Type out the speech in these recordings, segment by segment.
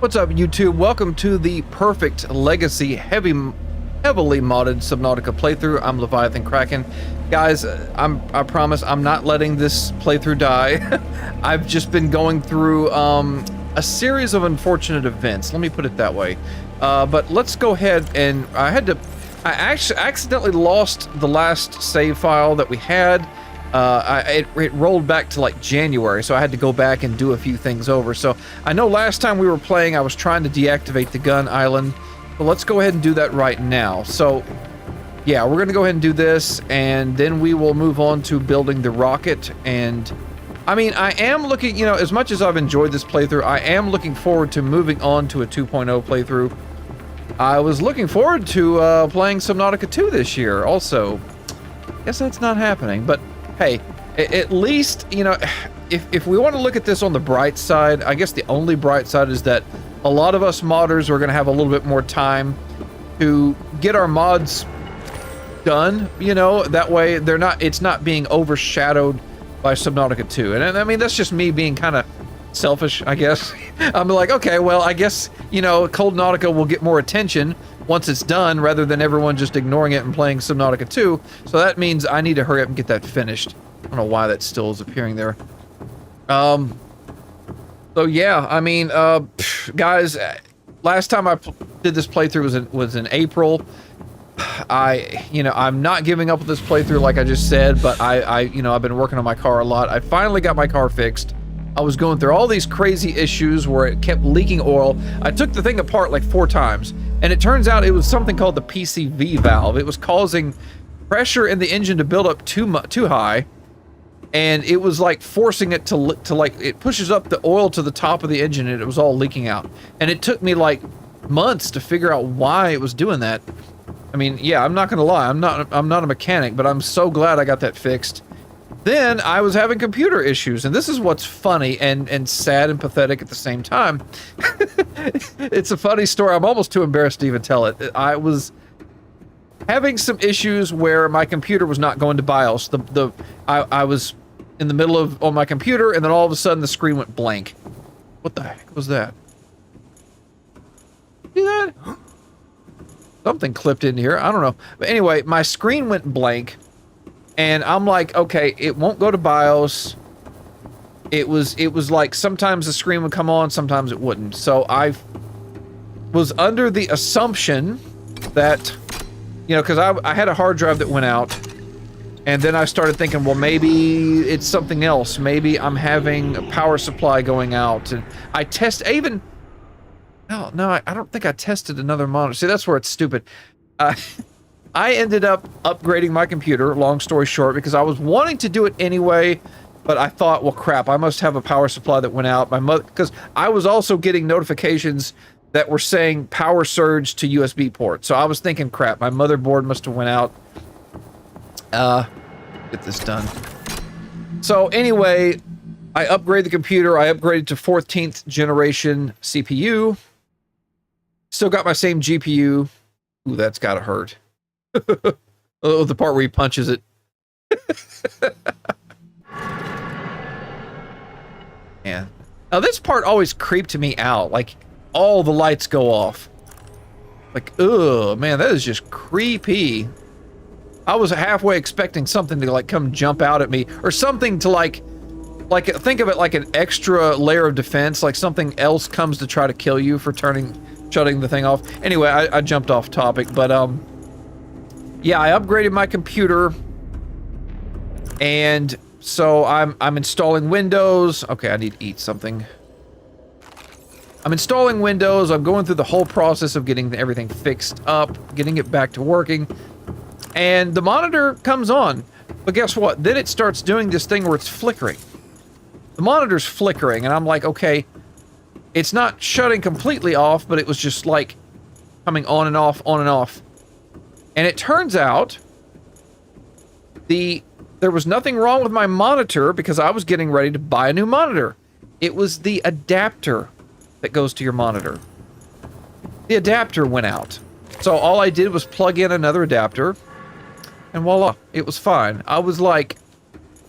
What's up, YouTube? Welcome to the Perfect Legacy heavily modded Subnautica playthrough. I'm Leviathan Kraken. Guys, I promise I'm not letting this playthrough die. I've just been going through a series of unfortunate events. Let me put it that way. But let's go ahead and I actually accidentally lost the last save file that we had. It rolled back to like January, so I had to go back and do a few things over. So I know last time we were playing, I was trying to deactivate the gun island, but let's go ahead and do that right now. So yeah, we're gonna go ahead and do this, and then we will move on to building the rocket. And I mean, I am looking, you know, as much as I've enjoyed this playthrough, I am looking forward to moving on to a 2.0 playthrough. I was looking forward to playing Subnautica 2 this year also. Guess that's not happening, but hey, at least, you know, if we want to look at this on the bright side, I guess the only bright side is that a lot of us modders are going to have a little bit more time to get our mods done, you know, that way it's not being overshadowed by Subnautica 2. And I mean, that's just me being kind of selfish, I guess. I'm like, okay, well, I guess, you know, Cold Nautica will get more attention once it's done, rather than everyone just ignoring it and playing Subnautica 2. So that means I need to hurry up and get that finished. I don't know why that still is appearing there. So yeah, I mean, guys, last time I did this playthrough was in April. I'm not giving up with this playthrough like I just said, but I've been working on my car a lot. I finally got my car fixed. I was going through all these crazy issues where it kept leaking oil. I took the thing apart like 4 times, and it turns out it was something called the PCV valve. It was causing pressure in the engine to build up too high, and it was like forcing it to like, it pushes up the oil to the top of the engine, and it was all leaking out. And it took me like months to figure out why it was doing that. I mean, yeah, I'm not gonna lie, I'm not a mechanic, but I'm so glad I got that fixed. Then I was having computer issues, and this is what's funny and sad and pathetic at the same time. It's a funny story. I'm almost too embarrassed to even tell it. I was having some issues where my computer was not going to BIOS. I was in the middle of on my computer, and then all of a sudden the screen went blank. What the heck was that? See that? Something clipped in here. I don't know. But anyway, my screen went blank. And I'm like, okay, it won't go to BIOS. It was like sometimes the screen would come on, sometimes it wouldn't. So I was under the assumption that, you know, because I had a hard drive that went out, and then I started thinking, well, maybe it's something else. Maybe I'm having a power supply going out. And I don't think I tested another monitor. See, that's where it's stupid. I ended up upgrading my computer, long story short, because I was wanting to do it anyway, but I thought, well, crap, I must have a power supply that went out. Because I was also getting notifications that were saying power surge to USB port. So I was thinking, crap, my motherboard must have went out. Get this done. So anyway, I upgraded the computer. I upgraded to 14th generation CPU. Still got my same GPU. Ooh, that's gotta hurt. Oh, the part where he punches it. Yeah. Now this part always creeped me out. Like, all the lights go off. Like, ugh, man, that is just creepy. I was halfway expecting something to like come jump out at me, or something to like think of it like an extra layer of defense, like something else comes to try to kill you for shutting the thing off. Anyway, I jumped off topic, but yeah, I upgraded my computer, and so I'm installing Windows. Okay, I need to eat something. I'm installing Windows. I'm going through the whole process of getting everything fixed up, getting it back to working, and the monitor comes on. But guess what? Then it starts doing this thing where it's flickering. The monitor's flickering, and I'm like, okay, it's not shutting completely off, but it was just like coming on and off, on and off. And it turns out there was nothing wrong with my monitor because I was getting ready to buy a new monitor. It was the adapter that goes to your monitor. The adapter went out. So all I did was plug in another adapter, and voila, it was fine. I was like,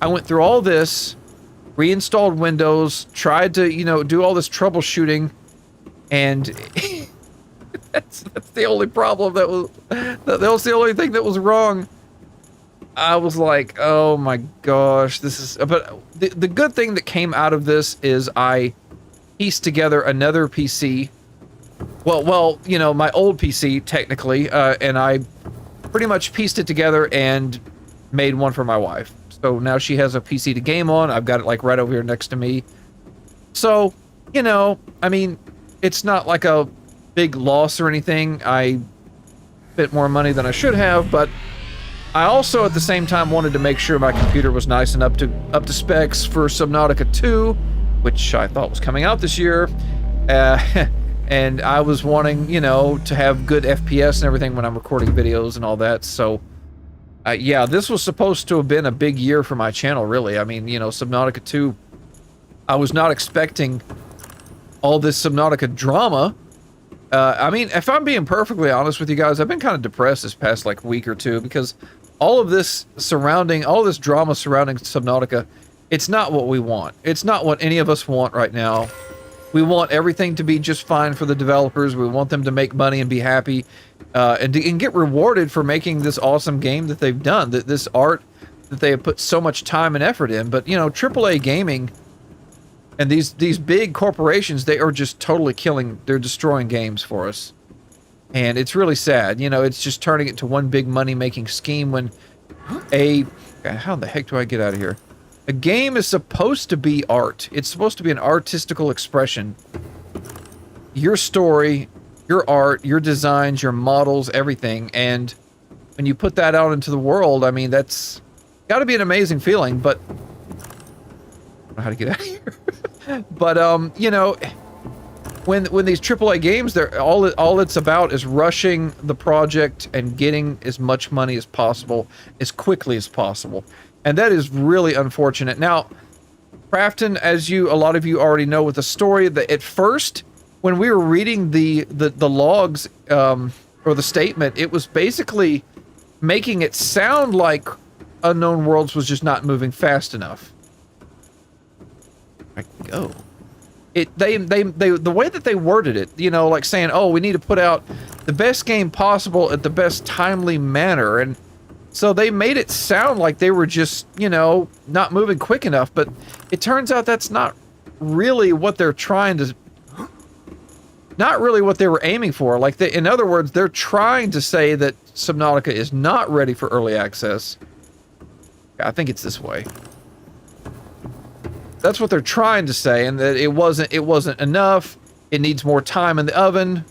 I went through all this, reinstalled Windows, tried to, you know, do all this troubleshooting, And that's the only problem that was the only thing that was wrong. I was like, oh my gosh, this is... But the good thing that came out of this is I pieced together another PC. Well, you know, my old PC, technically, and I pretty much pieced it together and made one for my wife. So now she has a PC to game on. I've got it, like, right over here next to me. So, you know, I mean, it's not like a big loss or anything. I spent more money than I should have, but I also, at the same time, wanted to make sure my computer was nice and up to specs for Subnautica 2, which I thought was coming out this year. And I was wanting, you know, to have good FPS and everything when I'm recording videos and all that. So, yeah, this was supposed to have been a big year for my channel, really. I mean, you know, Subnautica 2, I was not expecting all this Subnautica drama. I mean, if I'm being perfectly honest with you guys, I've been kind of depressed this past, like, week or two, because all this drama surrounding Subnautica, it's not what we want. It's not what any of us want right now. We want everything to be just fine for the developers. We want them to make money and be happy, and get rewarded for making this awesome game that they've done, this art that they have put so much time and effort in. But, you know, AAA gaming and these big corporations, they are just totally they're destroying games for us. And it's really sad. You know, it's just turning it to one big money-making scheme when how the heck do I get out of here? A game is supposed to be art. It's supposed to be an artistical expression. Your story, your art, your designs, your models, everything. And when you put that out into the world, I mean, that's got to be an amazing feeling, but... I don't know how to get out of here. But, you know, when these AAA games, they're all it's about is rushing the project and getting as much money as possible, as quickly as possible. And that is really unfortunate. Now, Crafton, as a lot of you already know with the story, that at first, when we were reading the logs, or the statement, it was basically making it sound like Unknown Worlds was just not moving fast enough. I can go. The way that they worded it, you know, like saying, oh, we need to put out the best game possible at the best timely manner, and so they made it sound like they were just, you know, not moving quick enough, but it turns out that's not really what they're trying to... Not really what they were aiming for. Like, in other words, they're trying to say that Subnautica is not ready for early access. I think it's this way. That's what they're trying to say, and that it wasn't enough. It needs more time in the oven.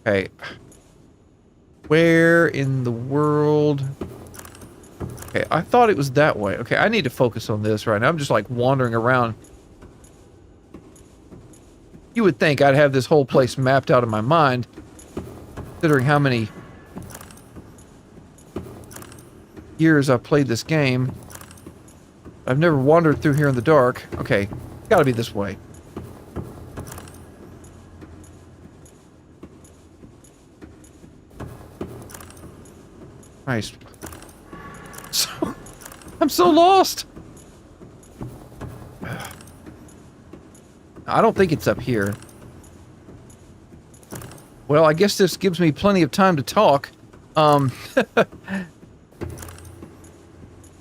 Okay. Where in the world? Okay, I thought it was that way. Okay, I need to focus on this right now. I'm just like wandering around. You would think I'd have this whole place mapped out in my mind, considering how many years I've played this game. I've never wandered through here in the dark. Okay, gotta be this way. Nice. I'm so lost. I don't think it's up here. Well, I guess this gives me plenty of time to talk.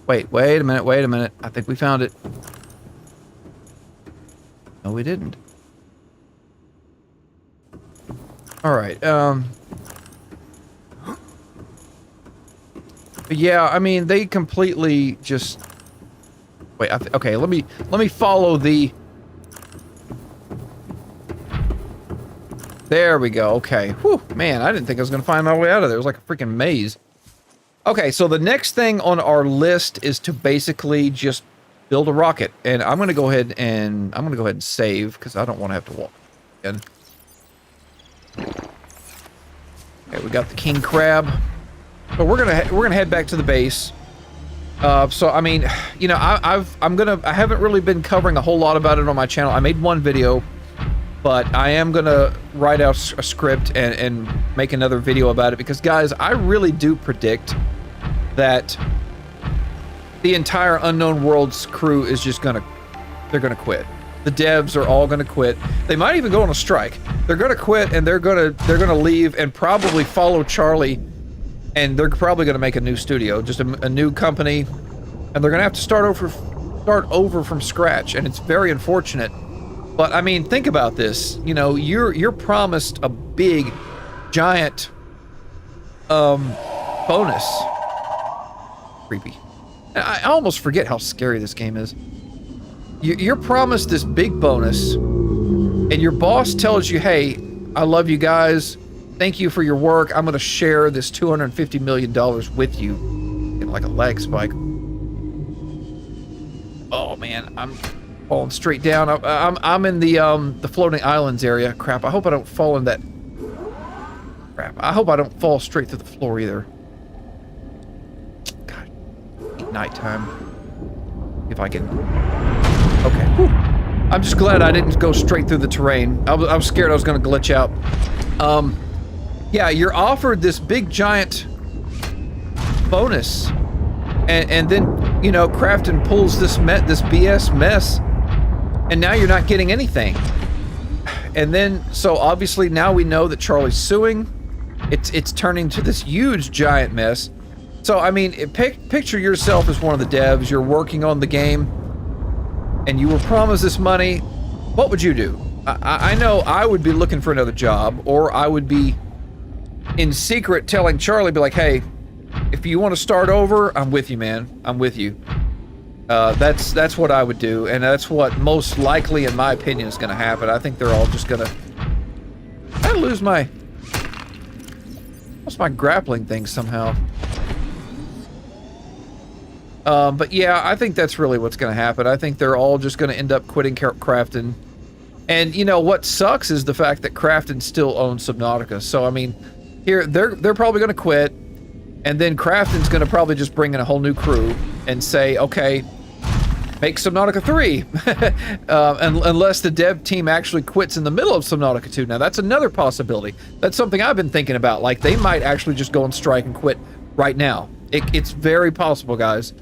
Wait a minute. I think we found it. No, we didn't. All right. But yeah, I mean, they completely just... Wait, okay, let me follow the... There we go, okay. Whew, man, I didn't think I was going to find my way out of there. It was like a freaking maze. Okay, so the next thing on our list is to basically just build a rocket. And I'm going to go ahead and save, because I don't want to have to walk again. Okay, we got the king crab. So we're gonna head back to the base. So I mean, you know, I haven't really been covering a whole lot about it on my channel. I made one video, but I am gonna write out a script and make another video about it, because guys, I really do predict that the entire Unknown Worlds crew is just they're gonna quit. the devs are all going to quit. They might even go on a strike. They're going to quit, and they're going to leave and probably follow Charlie, and they're probably going to make a new studio, just a new company, and they're going to have to start over from scratch, and it's very unfortunate. But I mean, think about this. You know, you're promised a big, giant bonus. Creepy. I almost forget how scary this game is. You're promised this big bonus, and your boss tells you, hey, I love you guys. Thank you for your work. I'm going to share this $250 million with you. Getting like a lag spike. Oh, man. I'm falling straight down. I'm in the floating islands area. Crap. I hope I don't fall in that. Crap. I hope I don't fall straight through the floor either. God. Nighttime. If I can. Okay. Whew. I'm just glad I didn't go straight through the terrain. I was scared I was going to glitch out. Yeah, you're offered this big giant bonus, and then, you know, Krafton pulls this BS mess, and now you're not getting anything. And then, so obviously now we know that Charlie's suing. It's turning to this huge giant mess. So, I mean, picture yourself as one of the devs. You're working on the game, and you were promised this money. What would you do? I know I would be looking for another job, or I would be in secret telling Charlie, be like, hey, if you want to start over, I'm with you, man. I'm with you. That's what I would do, and that's what most likely, in my opinion, is going to happen. I think they're all just going to... I lose my... Lost my grappling thing somehow. But yeah, I think that's really what's going to happen. I think they're all just going to end up quitting Krafton. And, you know, what sucks is the fact that Krafton still owns Subnautica. So, I mean, here, they're probably going to quit. And then Krafton's going to probably just bring in a whole new crew and say, okay, make Subnautica 3. Unless the dev team actually quits in the middle of Subnautica 2. Now, that's another possibility. That's something I've been thinking about. Like, they might actually just go on strike and quit right now. It's very possible, guys.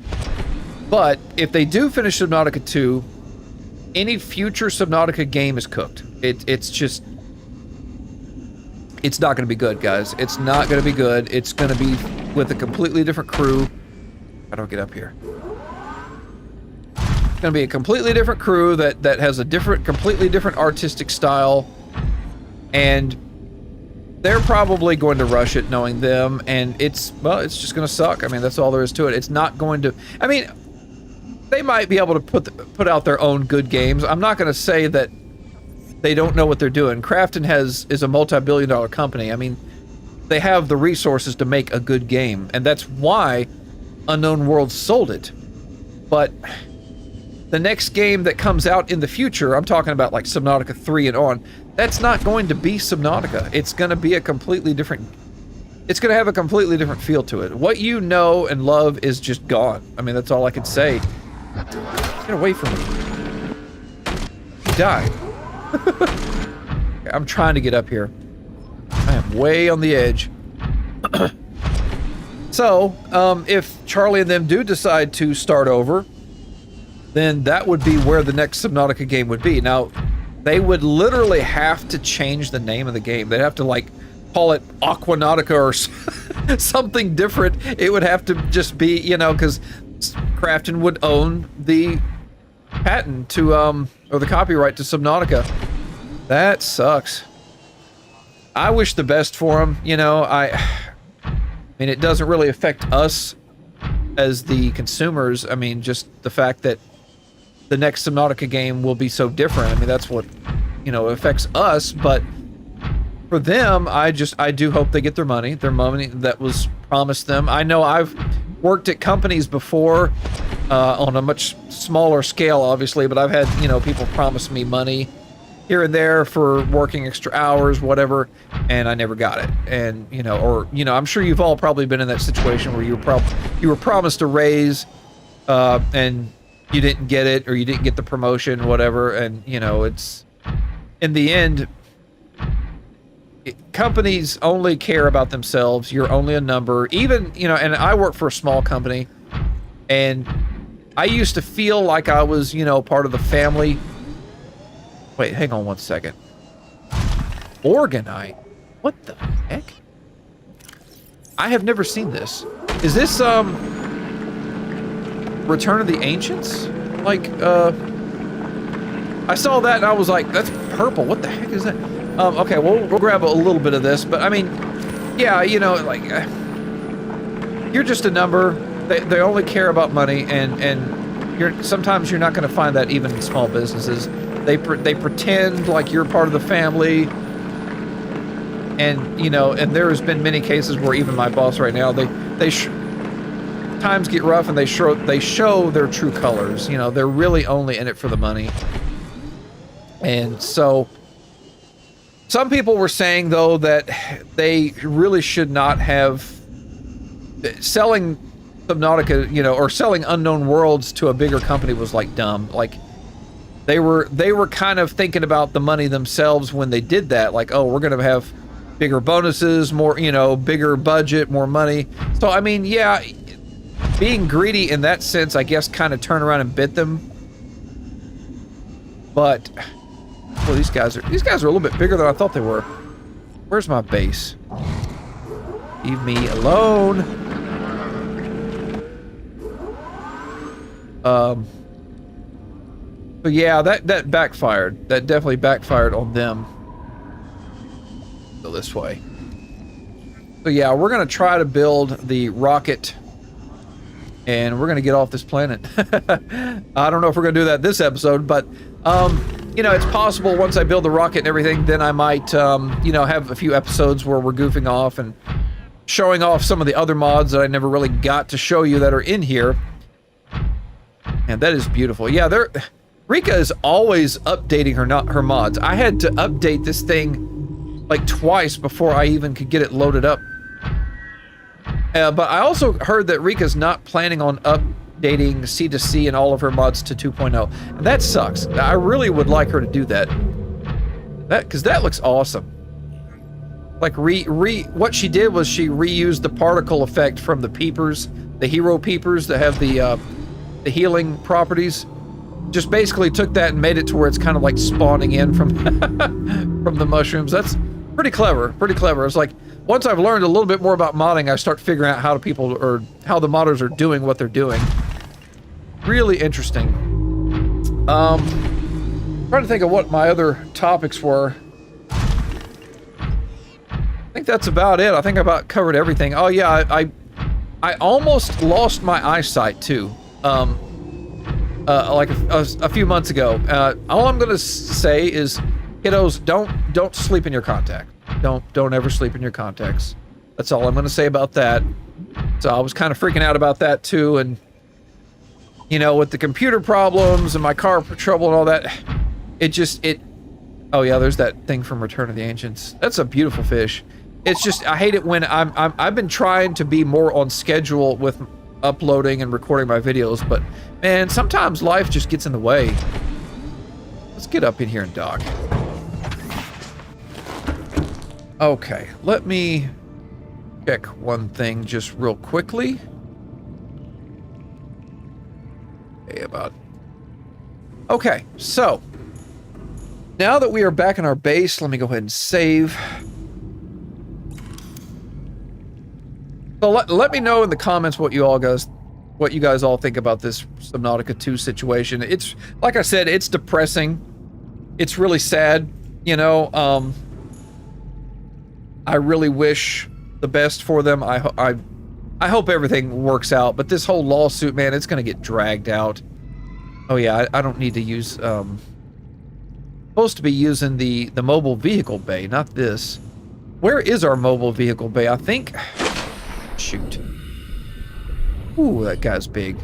But if they do finish Subnautica 2, any future Subnautica game is cooked. It's just... It's not going to be good, guys. It's not going to be good. It's going to be with a completely different crew. How do I get up here? It's going to be a completely different crew that has a completely different artistic style. And they're probably going to rush it, knowing them. And it's just going to suck. I mean, that's all there is to it. It's not going to... I mean, they might be able to put out their own good games. I'm not going to say that they don't know what they're doing. Krafton is a multi-billion-dollar company. I mean, they have the resources to make a good game, and that's why Unknown Worlds sold it. But the next game that comes out in the future, I'm talking about like Subnautica 3 and on, that's not going to be Subnautica. It's going to be it's going to have a completely different feel to it. What you know and love is just gone. I mean, that's all I can say. Get away from me. Die. I'm trying to get up here. I am way on the edge. So, if Charlie and them do decide to start over, then that would be where the next Subnautica game would be. Now, they would literally have to change the name of the game. They'd have to, like, call it Aquanautica or something different. It would have to just be, you know, because Krafton would own the patent to, or the copyright to Subnautica. That sucks. I wish the best for them, you know. I mean, it doesn't really affect us as the consumers. I mean, just the fact that the next Subnautica game will be so different. I mean, that's what, you know, affects us. But for them, I do hope they get their money that was promised them. I know I've worked at companies before, on a much smaller scale, obviously, but I've had, you know, people promise me money here and there for working extra hours, whatever, and I never got it. And, you know, or, you know, I'm sure you've all probably been in that situation where you were promised a raise, and you didn't get it, or you didn't get the promotion, whatever, and, you know, it's, in the end, companies only care about themselves. You're only a number. Even, you know, and I work for a small company, and I used to feel like I was, you know, part of the family, Wait, hang on one second. Organite? What the heck? I have never seen this. Is this, Return of the Ancients? Like, I saw that and I was like, that's purple. What the heck is that? Okay, we'll grab a little bit of this, but I mean, yeah, you know, like, you're just a number. They only care about money, and sometimes you're not going to find that even in small businesses. They pretend like you're part of the family, and you know, and there has been many cases where even my boss right now, times get rough and they show their true colors. You know, they're really only in it for the money. And so some people were saying though that they really should not have selling Subnautica, you know, or selling Unknown Worlds to a bigger company was like dumb. Like they were kind of thinking about the money themselves when they did that. Like, oh, we're going to have bigger bonuses, more, you know, bigger budget, more money. So, I mean, yeah, being greedy in that sense, I guess, kind of turned around and bit them. But, well, these guys are a little bit bigger than I thought they were. Where's my base? Leave me alone. But yeah, that backfired. That definitely backfired on them. Go this way. So yeah, we're gonna try to build the rocket, and we're gonna get off this planet. I don't know if we're gonna do that this episode, but you know, it's possible once I build the rocket and everything, then I might you know, have a few episodes where we're goofing off and showing off some of the other mods that I never really got to show you that are in here. And that is beautiful. Yeah, Reika is always updating her mods. I had to update this thing like twice before I even could get it loaded up. But I also heard that Rika's not planning on updating C2C and all of her mods to 2.0. And that sucks. I really would like her to do that. Because that looks awesome. Like, what she did was she reused the particle effect from the peepers, the hero peepers that have the healing properties. Just basically took that and made it to where it's kind of like spawning in from from the mushrooms. That's pretty clever, pretty clever. It's like, once I've learned a little bit more about modding, I start figuring out how the modders are doing what they're doing. Really interesting. Trying to think of what my other topics were. I think that's about it. I think I about covered everything. Oh yeah, I almost lost my eyesight too. Like a few months ago. All I'm gonna say is, kiddos, don't sleep in your contact. Don't ever sleep in your contacts. That's all I'm gonna say about that. So I was kind of freaking out about that too, and you know, with the computer problems and my car trouble and all that, oh yeah, there's that thing from Return of the Ancients. That's a beautiful fish. It's just, I hate it when I've been trying to be more on schedule with uploading and recording my videos, but man, sometimes life just gets in the way. Let's get up in here and dock. Okay, let me check one thing just real quickly. Okay, so now that we are back in our base, let me go ahead and save. So let me know in the comments what you guys all think about this Subnautica 2 situation. It's, like I said, it's depressing. It's really sad, you know. I really wish the best for them. I hope everything works out, but this whole lawsuit, man, it's gonna get dragged out. Oh yeah, I don't need to use, supposed to be using the mobile vehicle bay, not this. Where is our mobile vehicle bay? I think, shoot. Ooh, that guy's big.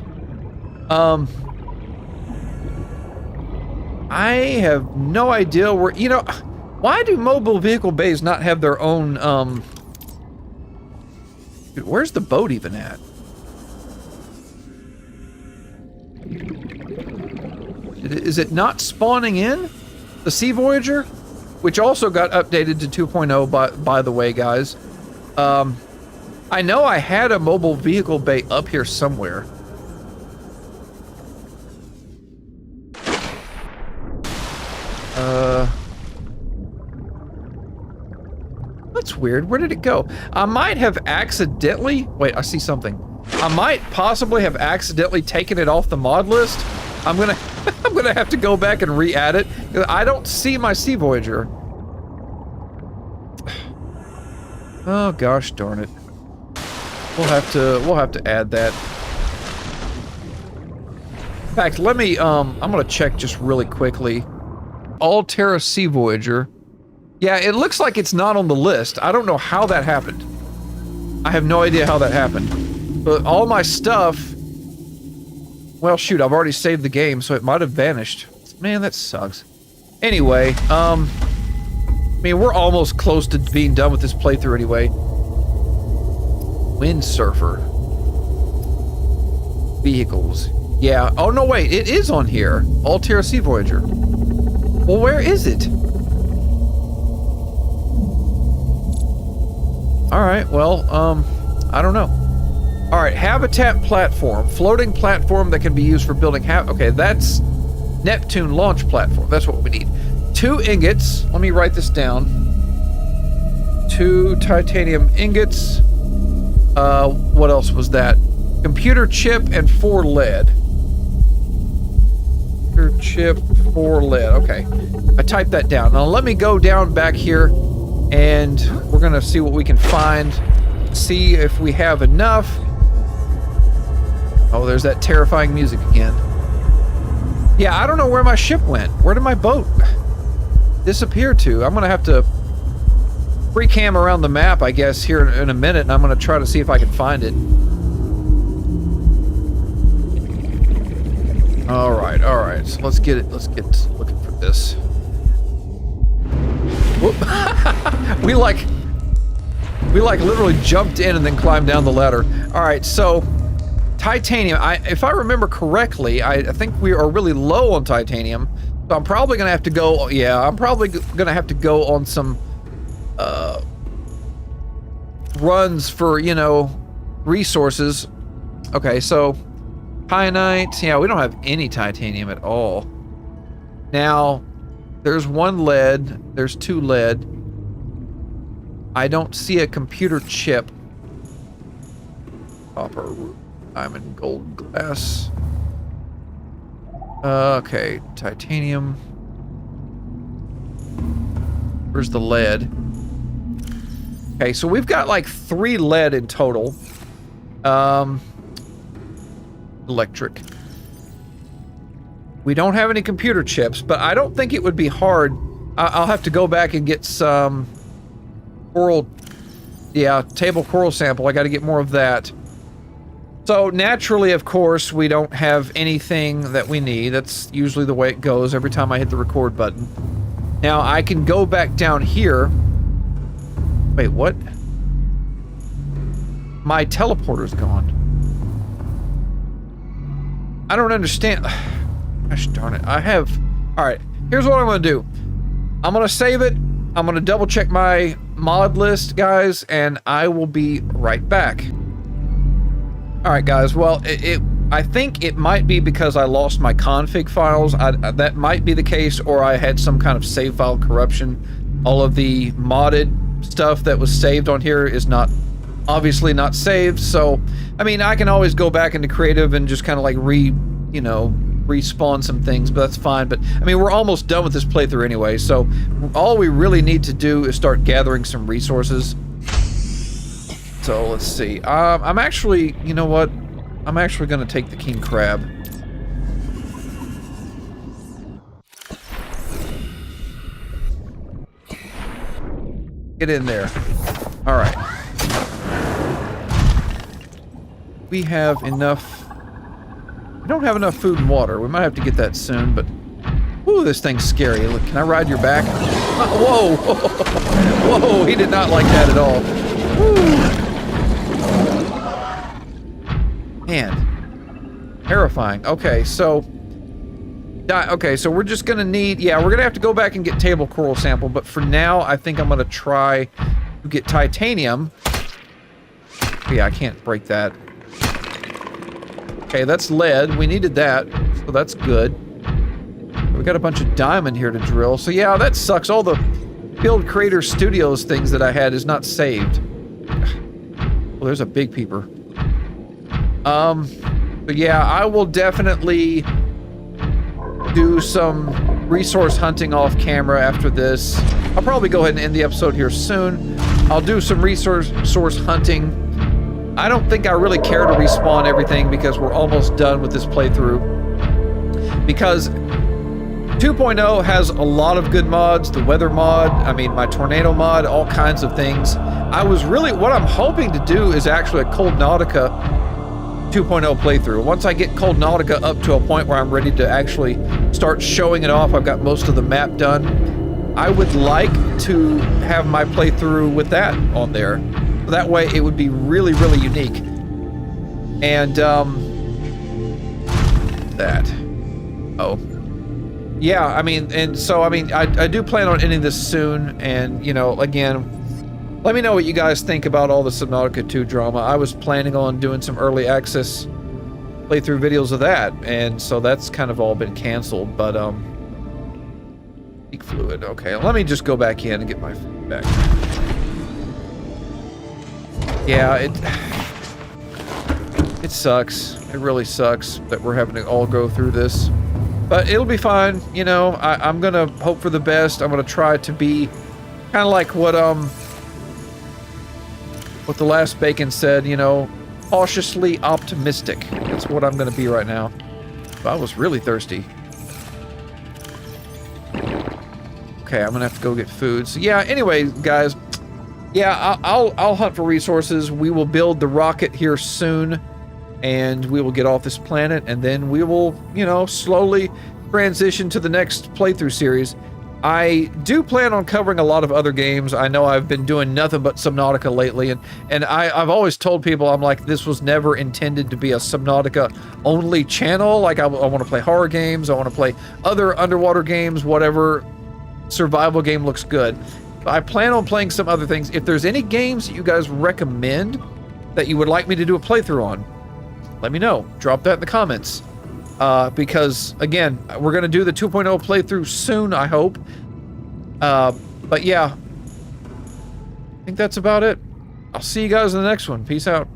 I have no idea where, you know, why do mobile vehicle bays not have their own, dude, where's the boat even at? Is it not spawning in? The Sea Voyager? Which also got updated to 2.0 by the way, guys. I know I had a mobile vehicle bay up here somewhere. That's weird. Where did it go? I might have accidentally... Wait, I see something. I might possibly have accidentally taken it off the mod list. I'm gonna I'm gonna have to go back and re-add it. I don't see my Sea Voyager. Oh gosh darn it. We'll have to add that. In fact, let me I'm gonna check just really quickly. Alterra Sea Voyager. Yeah, it looks like it's not on the list. I don't know how that happened. I have no idea how that happened. But all my stuff... Well, shoot, I've already saved the game, so it might have vanished. Man, that sucks. Anyway, I mean, we're almost close to being done with this playthrough anyway. Windsurfer. Vehicles. Yeah. Oh, no, wait. It is on here. Alterra Sea Voyager. Well, where is it? Alright, well, I don't know. Alright, habitat platform. Floating platform that can be used for building okay, that's Neptune launch platform. That's what we need. 2 ingots. Let me write this down. 2 titanium ingots. What else was that? Computer chip and 4 lead. Computer chip, 4 lead. Okay. I typed that down. Now let me go down back here and we're gonna see what we can find. See if we have enough. Oh, there's that terrifying music again. Yeah, I don't know where my ship went. Where did my boat disappear to? I'm gonna have to free cam around the map, I guess, here in a minute, and I'm gonna try to see if I can find it. Alright, so let's get looking for this. we like literally jumped in and then climbed down the ladder. Alright, so titanium, if I remember correctly, I think we are really low on titanium, so I'm probably gonna have to go, yeah, I'm probably gonna have to go on some runs for, you know, resources. Okay, so kyanite, yeah, we don't have any titanium at all. Now, there's 1 lead, there's 2 lead. I don't see a computer chip. Copper, diamond, gold, glass. Okay, titanium. Where's the lead? Okay, so we've got like 3 lead in total. Electric. We don't have any computer chips, but I don't think it would be hard. I'll have to go back and get some coral, yeah, table coral sample. I got to get more of that. So naturally, of course, we don't have anything that we need. That's usually the way it goes every time I hit the record button. Now I can go back down here. Wait, what? My teleporter's gone. I don't understand. Gosh darn it. I have... Alright, here's what I'm going to do. I'm going to save it. I'm going to double check my mod list, guys, and I will be right back. Alright, guys, well, I think it might be because I lost my config files. That might be the case, or I had some kind of save file corruption. All of the modded stuff that was saved on here is not... obviously not saved, so I mean I can always go back into creative and just kind of like respawn some things, but that's fine. But I mean, we're almost done with this playthrough anyway, so all we really need to do is start gathering some resources. So let's see. I'm actually, you know what? I'm actually gonna take the king crab. Get in there. All right. We have enough... We don't have enough food and water. We might have to get that soon, but... Ooh, this thing's scary. Look, can I ride your back? Whoa! Whoa, he did not like that at all. Woo. Man. Terrifying. Okay, so... Okay, so we're just gonna need... Yeah, we're gonna have to go back and get table coral sample, but for now, I think I'm gonna try to get titanium. Yeah, I can't break that. Okay, that's lead. We needed that, so that's good. We got a bunch of diamond here to drill. So yeah, that sucks. All the Build Creator Studios things that I had is not saved. Well, there's a big peeper. But yeah, I will definitely do some resource hunting off camera after this. I'll probably go ahead and end the episode here soon. I'll do some resource hunting. I don't think I really care to respawn everything because we're almost done with this playthrough. Because 2.0 has a lot of good mods, the weather mod, I mean my tornado mod, all kinds of things. What I'm hoping to do is actually a Coldnautica 2.0 playthrough. Once I get Coldnautica up to a point where I'm ready to actually start showing it off, I've got most of the map done, I would like to have my playthrough with that on there. That way it would be really, really unique. And, yeah, I mean, I do plan on ending this soon, and, you know, again, let me know what you guys think about all the Subnautica 2 drama. I was planning on doing some early access playthrough videos of that, and so that's kind of all been canceled, but, leak fluid, okay, let me just go back in and get my food back. Yeah, it sucks. It really sucks that we're having to all go through this. But it'll be fine, you know, I'm gonna hope for the best. I'm gonna try to be kind of like what the last Bacon said, you know, cautiously optimistic. That's what I'm gonna be right now. But I was really thirsty. Okay, I'm gonna have to go get food. So yeah, anyway, guys, yeah, I'll hunt for resources. We will build the rocket here soon, and we will get off this planet, and then we will, you know, slowly transition to the next playthrough series. I do plan on covering a lot of other games. I know I've been doing nothing but Subnautica lately, and I've always told people, I'm like, this was never intended to be a Subnautica only channel. Like, I want to play horror games, I want to play other underwater games, whatever survival game looks good. I plan on playing some other things. If there's any games that you guys recommend that you would like me to do a playthrough on, let me know. Drop that in the comments. Because, again, we're going to do the 2.0 playthrough soon, I hope. But yeah, I think that's about it. I'll see you guys in the next one. Peace out.